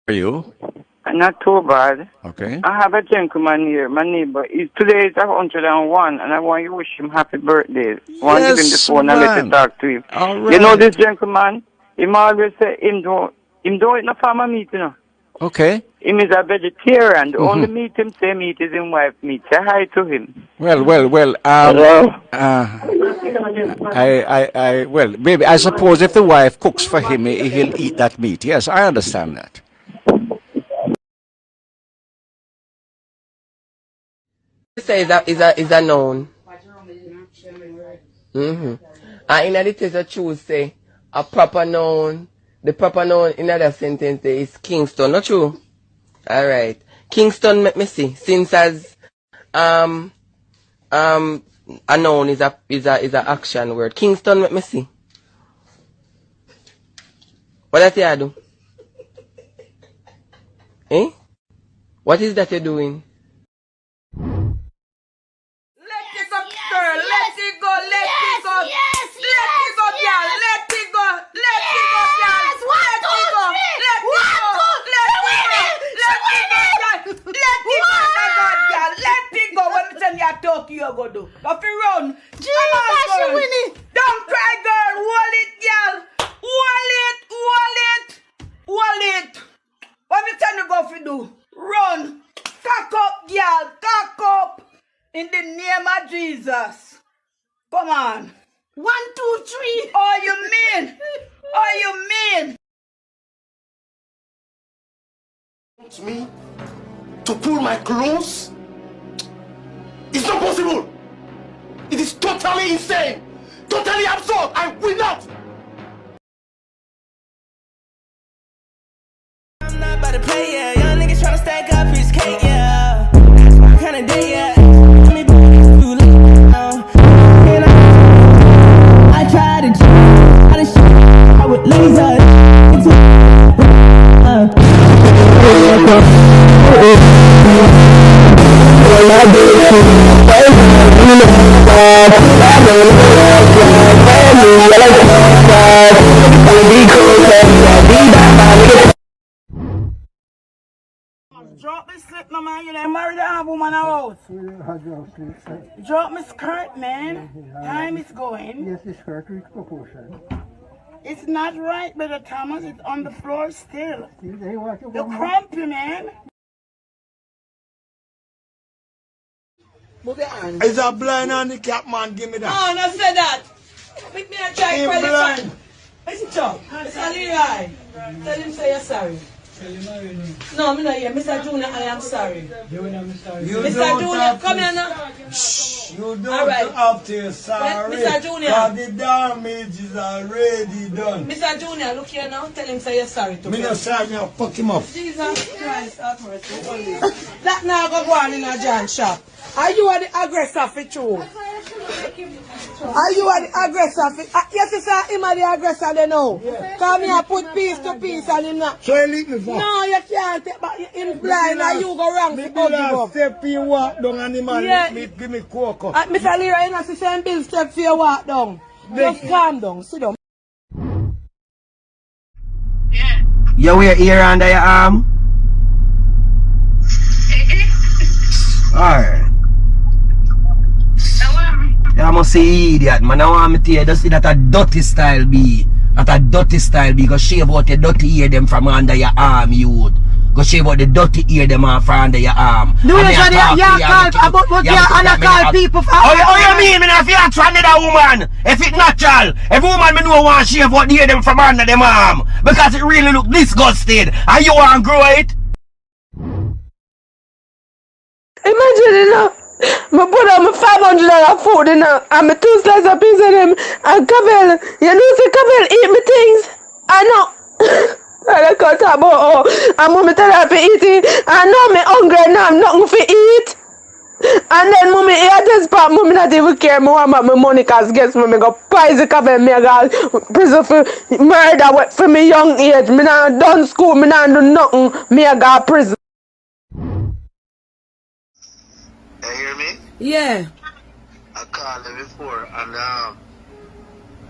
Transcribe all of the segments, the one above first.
Are you? Not too bad. Okay. I have a gentleman here, my neighbor. Today is 101, and I want to wish him happy birthday. I want to give him the phone and let you talk to him. All right. You know this gentleman? Him always say him don't eat no farmer meat, you know. Okay. Him is a vegetarian. The only meat him say meat is him wife meat. Say hi to him. Well. Hello? Well, maybe I suppose if the wife cooks for him, he'll eat that meat. Yes, I understand that. Say is a noun. And in the test of choose say a proper noun. The proper noun in other sentence is Kingston, not true? Alright. Kingston make me see. Since as a noun is a action word. Kingston make me see. What that you do? Eh? What is that you're doing? Run. Jesus, she winning. Don't cry, girl. Hold it, girl. Hold it. What you tell you go for do? Run. Cock up, girl. Cock up. In the name of Jesus. Come on. 1, 2, 3. Oh, you mean? Want me to pull my clothes? It's not possible. It is totally insane. Totally absurd. I will not. I'm not about to play, yeah. Young niggas tryna stack up his cake, yeah. That's my kind of day, yeah. Me too late now. And I try to I would laser. Drop me slip, no man. You done married a woman out. Drop me skirt, man. Time is going. Yes, the skirt is proportion. It's not right, Brother Thomas. It's on the floor still. You crumpy, man. Move your hand. Is a blind handicap man? Give me that. Oh, no, say that. Make me a try for blind. Listen, Chuck. Mr. Leroy. Tell him say you're sorry. No, I'm not here. Mr. Junior, I am sorry. Mr. Junior, come here now. You don't have to sorry. Mr. Junior. Because the damage is already done. Mr. Junior, look here now. Tell him say you're sorry to me. Me not sorry, me fuck him up. Jesus Christ, have mercy. That now go on in a John shop. Are you the aggressor for true? Are you the aggressor for... Yes, sir, him are the aggressor they know. Come here, put piece to piece and him not... So you leave me for? No, you can't take back him blind and you go wrong for bug him up. Step in walk down and the man give me cocoa. Mr. Leroy, you know, see same bill step for you walk down. Just calm down, sit down. Yeah. You wear ear under your arm? Alright. I must say idiot, man. I want me to hear just see that a dirty style be. That a dirty style be. Go shave out the dirty ear them from under your arm, youth. Go shave out the dirty ear them from under your arm. Do you say you call about what you call people for? Oh, you mean me not feel to another woman? If it's natural, every woman me know want shave out the ear them from under them arm. Because it really look disgusting. And you want to grow it? Imagine it now. I put on my $500 food and I'm a 2 slices of pizza and Cavell. You know, say Cavell eat me things. I know. I can't talk about I'm going to tell her to eat it. I know me hungry now. I'm nothing to eat. And then mommy, I just part mommy not even care more about my money because guess me go poison Cavell me I got prison for murder for me young age. Me not done school. Me not do nothing. Me I got prison. You hear me? Yeah. I called you before and I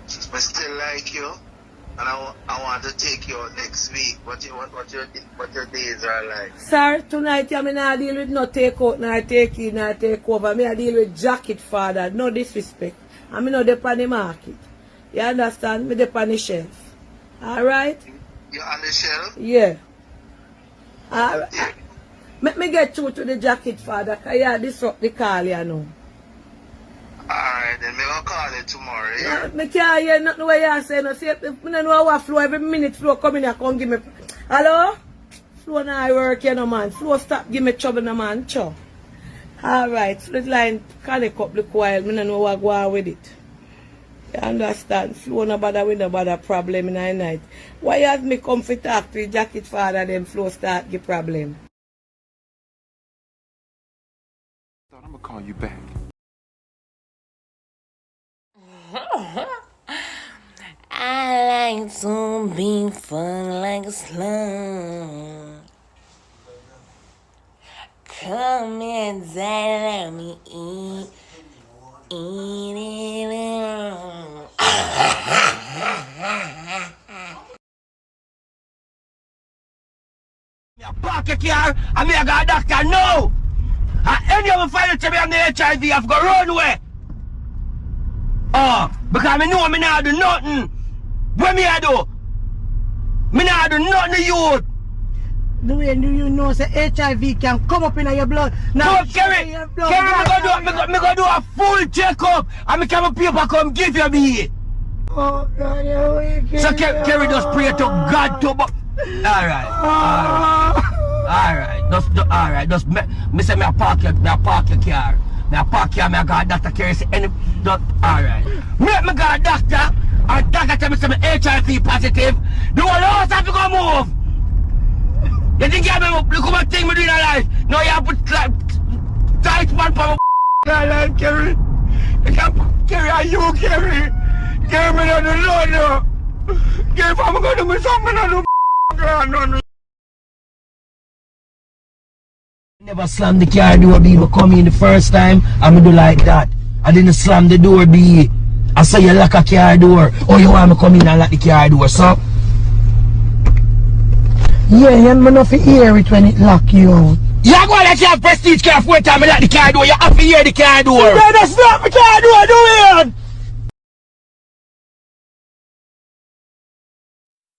still like you I want to take you out next week. What your days are like? Sir, tonight I not deal with no take out, nor take in, nor take over. I deal with jacket father. No disrespect. I not dey on the market. You understand? Me dey on the shelf. Alright? You on the shelf? Yeah. Alright. Let me get through to the jacket father, because you disrupt the call, you know. Alright, then me gonna call you tomorrow, yeah? Me can't hear nothing what you say. No, see, I don't know what flow. Every minute flow come in here, come give me. Hello? Flow now work, you know, man. Flow stop, give me trouble, no, man. Cho. Alright, so this line connect up the coil. I don't know what go on with it. You understand? Flow no bother with no bother problem in the night. Why you have me come for talk to the jacket father, then flow start the problem? I'm gonna call you back. I like to be fun like a slum. Come inside, let me eat it all. Park your car and me I got a doctor now. And any of them find to me on the HIV have got run away. Oh, because me know me not do nothing. What me I do? Me not do nothing to you. The way do you know say HIV can come up in your blood? Now, Kerry, me go do a full checkup and me come up here come give you me. Oh, God, you're wicked. So Kerry just pray to God to Alright. Alright. Just me say me a park your car. Me a park here, me a got Dr. Kerry say any alright. Me got a doctor and doctor tell me say me HIV positive. The whole house have to go move. You think you have me look what thing me do in life? No, you have put tight one for my life, Kerry. You can't Kerry, are you Kerry? Kerry, me not do no. Kerry, if I'm gonna do me something, I do no. Never slam the car door, B. You come in the first time, I'm gonna do like that. I didn't slam the door, B. I saw you lock a car door. Oh, you want me come in and lock the car door, so? Yeah, you not to hear it when it lock you out. You go like you have prestige car for time, I lock the car door. You have to hear the car door. You better stop the car door, do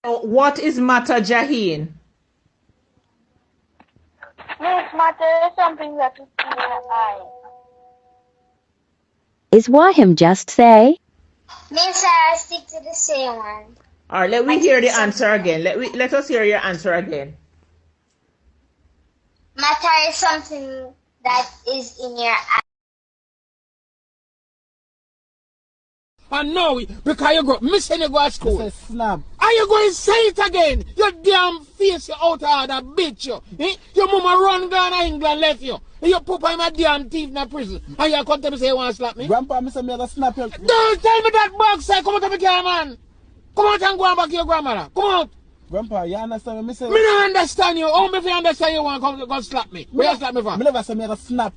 it! What is matter, Jaheen? Miss, matter is something that is in your eye. Is what him just say? Miss, I stick to the same one. Alright, let me hear the answer again. Let us hear your answer again. Matter is something that is in your eye. I know it because you go missing you go to school. Snap. Are you going to say it again? Your damn face you out of order, bitch you. Eh? Your mama run down to England left you. And you put my damn teeth in the prison. And you come to me say you want to slap me? Grandpa, me say me have snap you. Don't tell me that box say come out of me car, man. Come out and go on back to your grandmother. Come out. Grandpa, you understand me? Me don't understand you. Only if you understand you want to come slap me. Where you slap me from? Me never say me have snap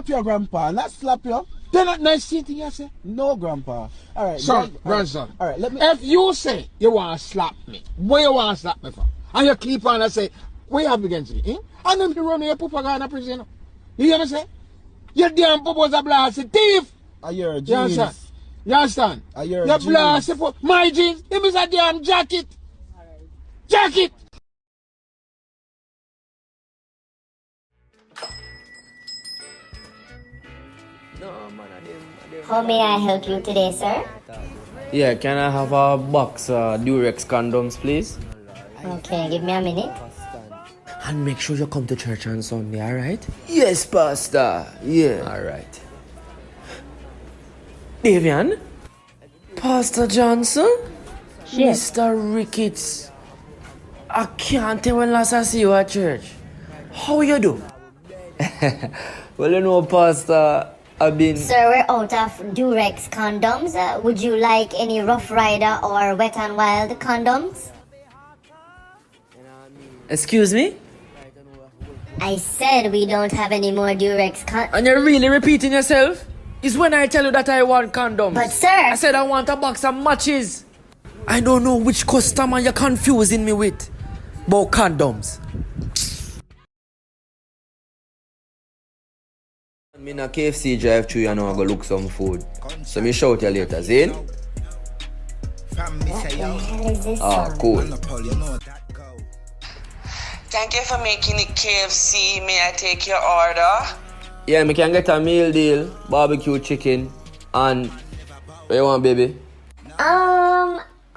your grandpa, not slap you. They're not nice thing you say? No, Grandpa. Alright, son, grandson. Alright, let me. If you say you want to slap me, where you want to slap me from? And you keep on and say, what you have against me? Eh? And then you run your papa guy in a prison. You hear me say? Your damn papa's a blasted thief. Are your jeans? You understand? Are your jeans? You're blasted for my jeans. Him is a damn jacket. Jacket! How may I help you today, sir? Yeah, can I have a box Durex condoms, please? Okay, give me a minute. And make sure you come to church on Sunday, alright? Yes, Pastor. Yeah. Alright. Davian? Pastor Johnson? Yes. Mr. Ricketts. I can't tell when last I see you at church. How you do? Well, you know, Pastor, I've been... Sir, we're out of Durex condoms. Would you like any Rough Rider or Wet n Wild condoms? Excuse me? I said we don't have any more Durex condoms. And you're really repeating yourself? It's when I tell you that I want condoms. But sir... I said I want a box of matches. I don't know which customer you're confusing me with. About condoms. I'm in a KFC drive-thru and I go look some food. So me shout you later, Zane? What the hell is this song? Cool. Thank you for making it KFC. May I take your order? Yeah, me can get a meal deal, barbecue chicken, and what you want, baby?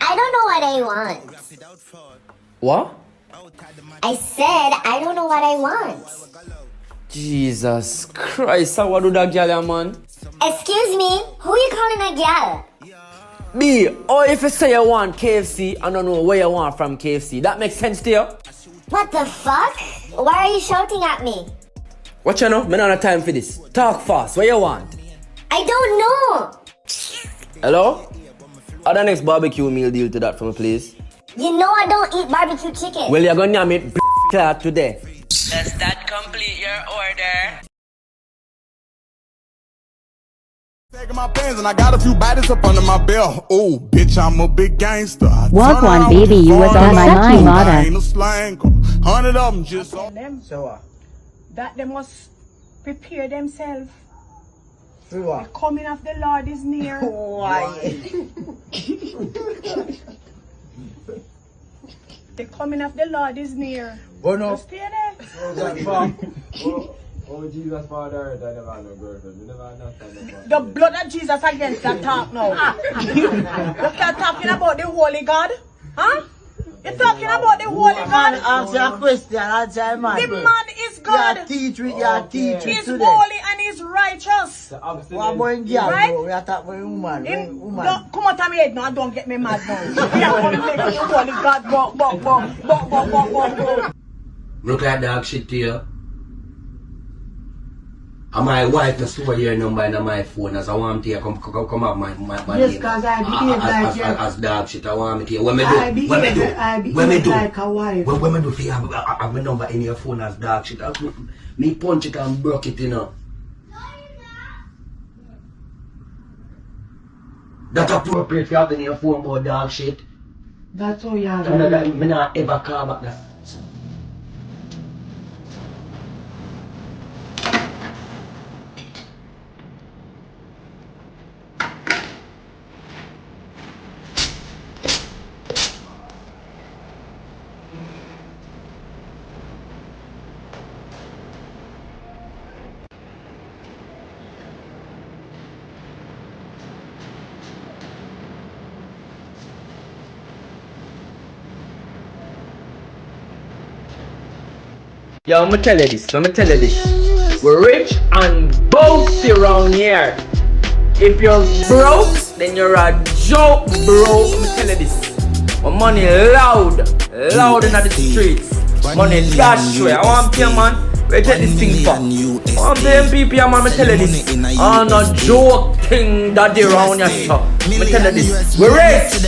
I don't know what I want. What? I said I don't know what I want. Jesus Christ, what do that girl, man? Excuse me, who you calling a gal? B, or if you say you want KFC, I don't know where you want from KFC. That makes sense to you? What the fuck? Why are you shouting at me? What you know? Me not have time for this. Talk fast, what you want? I don't know. Hello? Add the next barbecue meal deal to that for me, please. You know I don't eat barbecue chicken. Well, you're gonna make clear today. Does that complete your order? Taking my pants and I got a few bodies up under my belt. Oh, bitch, I'm a big gangster. Walk one, baby, you was on my mind, I mother. ain't a slang. 100 of them just on them. So that they must prepare themselves. The coming of the Lord is near. Why? The coming of the Lord is near. Oh no. Stay there. Oh, Jesus, Father, I never had no girlfriend. You never understand. The blood of Jesus against that talk now. You can't talking about the Holy God? Huh? You're talking about the Holy God? Answer a question, answer man. The man is God. He's He's today. holy and he's righteous. What about girl, Right? bro? We are talking about woman. Don't come out of my head now, don't get me mad now. We are going to make the Holy God go. Look like dog shit to you. And my wife just store your number in my phone as I want to come up my Yes, name. cause I behave like you. As dog shit, I want me to when me I do behave like a wife. when me do for you have my number in your phone as dog shit. Me punch it and broke it, you know. That's appropriate for having your phone about dog shit. That's all you have. Me not ever call back that. Yo, I'ma tell you this. We're rich and boasty around here. If you're broke, then you're a joke, bro. I'ma tell you this. My money loud in the streets. Money dash way. I want to pay, man. Where take this thing for? I want to pay MPP, man. I'ma tell you this. I'm not joke thing that they around here, so. I'ma tell you this. We're rich.